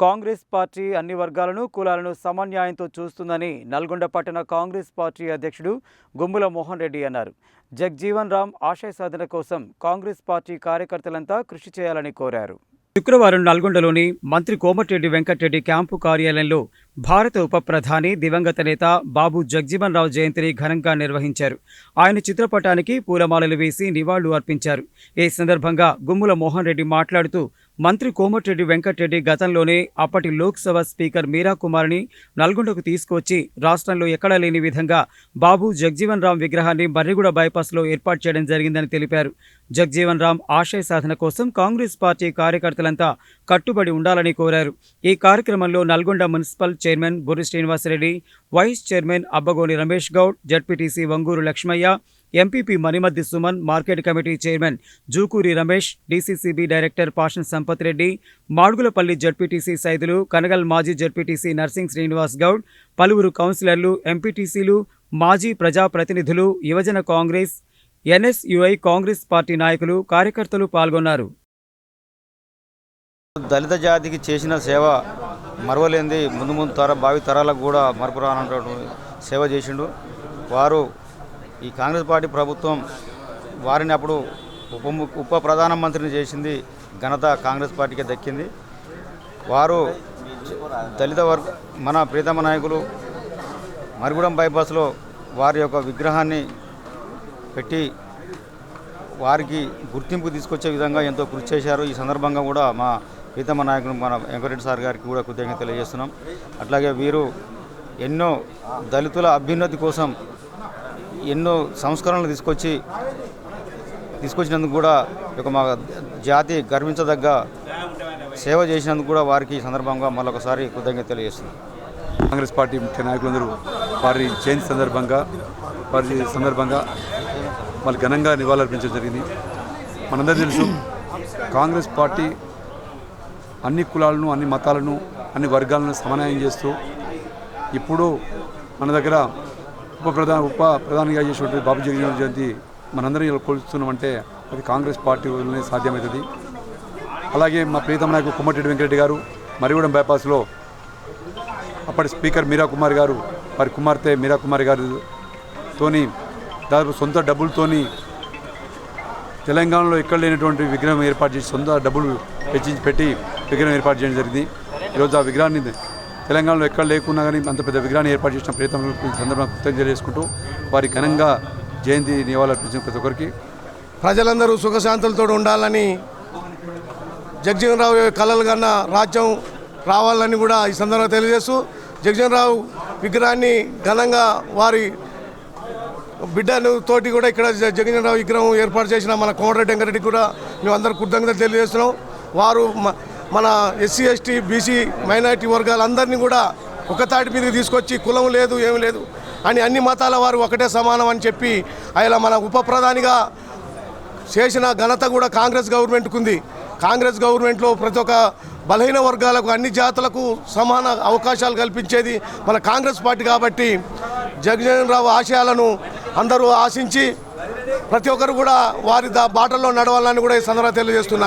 Congress party అన్ని వర్గాలను కులాలను సమన్యాయంతో చూస్తుందని నల్గొండ పట్టణ కాంగ్రెస్ పార్టీ అధ్యక్షుడు గుమ్ముల మోహన్ రెడ్డి అన్నారు. జగ్జీవన్ రామ్ ఆశయ సాధన కోసం కాంగ్రెస్ పార్టీ కార్యకర్తలంతా కృషి చేయాలని కోరారు. శుక్రవారం నల్గొండలోని మంత్రి కోమటిరెడ్డి వెంకటరెడ్డి క్యాంపు కార్యాలయంలో భారత ఉప ప్రధాని దివంగత నేత బాబు జగ్జీవన్ రావు జయంతిని ఘనంగా నిర్వహించారు. ఆయన చిత్రపటానికి పూలమాలలు వేసి నివాళులు అర్పించారు. ఈ సందర్భంగా గుమ్ముల మోహన్ రెడ్డి మాట్లాడుతూ మంత్రి కోమటిరెడ్డి వెంకటరెడ్డి గతంలోనే అప్పటి లోక్సభ స్పీకర్ మీరా కుమార్ని నల్గొండకు తీసుకువచ్చి రాష్ట్రంలో ఎక్కడా లేని విధంగా బాబు జగ్జీవన్ రామ్ విగ్రహాన్ని మర్రిగూడ బైపాస్లో ఏర్పాటు చేయడం జరిగిందని తెలిపారు. జగ్జీవన్ రామ్ ఆశయ సాధన కోసం కాంగ్రెస్ పార్టీ కార్యకర్తలంతా కట్టుబడి ఉండాలని కోరారు. ఈ కార్యక్రమంలో Nalgonda municipal chairman Burri Srinivasa Reddy, vice chairman Abbagoni Ramesh Goud, ZPTC Vanguru Lakshmaiah, MPP Manimaddi Suman, market committee chairman Jukuri Ramesh, DCCB director Pashan Sampath Reddy, Madugulapalli ZPTC Saidulu, Kanagal మాజీ జడ్పీటీసీ నర్సింగ్ శ్రీనివాస్ గౌడ్, పలువురు కౌన్సిలర్లు, ఎంపీటీసీలు, మాజీ ప్రజాప్రతినిధులు, యువజన కాంగ్రెస్, ఎన్ఎస్యుఐ కాంగ్రెస్ పార్టీ నాయకులు, కార్యకర్తలు పాల్గొన్నారు. దళిత జాతికి చేసిన సేవ మరవలేంది. ముందు భావి తరాలకు కూడా మరపురానటువంటి సేవ చేసిండు. వారు ఈ కాంగ్రెస్ పార్టీ ప్రభుత్వం వారిని అప్పుడు ఉప ప్రధానమంత్రిని చేసింది. ఘనత కాంగ్రెస్ పార్టీకే దక్కింది. వారు దళిత మన ప్రీతమ నాయకులు మరిగూడెం బైపాస్లో వారి యొక్క విగ్రహాన్ని పెట్టి వారికి గుర్తింపు తీసుకొచ్చే విధంగా ఎంతో కృషి చేశారు. ఈ సందర్భంగా కూడా మా ప్రీతమ నాయకులు మన వెంకటరెడ్డి సార్ గారికి కూడా కృతజ్ఞతలు తెలియజేస్తున్నాం. అట్లాగే వీరు ఎన్నో దళితుల అభ్యున్నతి కోసం ఎన్నో సంస్కరణలు తీసుకొచ్చినందుకు కూడా మా జాతి గర్వించదగ్గ సేవ చేసినందుకు కూడా వారికి ఈ సందర్భంగా మరొకసారి కృతజ్ఞత తెలియజేస్తున్నాం. కాంగ్రెస్ పార్టీ ముఖ్య నాయకులందరూ వారి జయంతి సందర్భంగా వాళ్ళు ఘనంగా నివాళులర్పించడం జరిగింది. మనందరికీ తెలుసు, కాంగ్రెస్ పార్టీ అన్ని కులాలను, అన్ని మతాలను, అన్ని వర్గాలను సమన్వయం చేస్తూ ఇప్పుడు మన దగ్గర ఉప ప్రధానిగా చేసినటువంటి బాబు జగ్జీవన్ జయంతి మనందరం ఇలా కొలుస్తున్నామంటే అది కాంగ్రెస్ పార్టీ వల్లనే సాధ్యమవుతుంది. అలాగే మా ప్రీతమ నాయకుడు కోమటిరెడ్డి వెంకటరెడ్డి గారు మరిగూడెం బైపాస్లో అప్పటి స్పీకర్ మీరా కుమార్ గారు వారి కుమార్తె మీరా కుమార్ గారితోని దాదాపు సొంత డబ్బులతోని తెలంగాణలో ఎక్కడ లేనటువంటి విగ్రహం ఏర్పాటు చేసి సొంత డబ్బులు పెట్టి విగ్రహం ఏర్పాటు చేయడం జరిగింది. ఈరోజు ఆ విగ్రహాన్ని తెలంగాణలో ఎక్కడ లేకున్నా కానీ అంత పెద్ద విగ్రహాన్ని ఏర్పాటు చేసిన ప్రయత్నం సందర్భంగా కృతజ్ఞతలు చేసుకుంటూ వారి ఘనంగా జయంతి నివాళులర్పించిన ప్రతి ఒక్కరికి ప్రజలందరూ సుఖశాంతులతో ఉండాలని, జగ్జీవన్ రావు కలలు కన్నా రాజ్యం రావాలని కూడా ఈ సందర్భంగా తెలియజేస్తూ జగ్జీవన్ రావు విగ్రహాన్ని ఘనంగా వారి బిడ్డను తోటి కూడా ఇక్కడ జగ్జీవన్ రావు విగ్రహం ఏర్పాటు చేసిన మన కోమటిరెడ్డి వెంకటరెడ్డి కూడా మేము అందరూ కృతజ్ఞతలు తెలియజేస్తున్నాం. వారు మన ఎస్సీ ఎస్టీ బీసీ మైనారిటీ వర్గాలందరినీ కూడా ఒక తాటి మీదకి తీసుకొచ్చి కులం లేదు ఏమి లేదు అని అన్ని మతాల వారు ఒకటే సమానం అని చెప్పి ఆయన మన ఉప ప్రధానిగా చేసిన ఘనత కూడా కాంగ్రెస్ గవర్నమెంట్కు ఉంది. కాంగ్రెస్ గవర్నమెంట్లో ప్రతి ఒక్క బలహీన వర్గాలకు, అన్ని జాతులకు సమాన అవకాశాలు కల్పించేది మన కాంగ్రెస్ పార్టీ. కాబట్టి జగ్జీవన్ రావు ఆశయాలను అందరూ ఆశించి ప్రతి ఒక్కరు కూడా వారి బాటల్లో నడవాలని కూడా ఈ సందర్భంగా తెలియజేస్తున్నాను.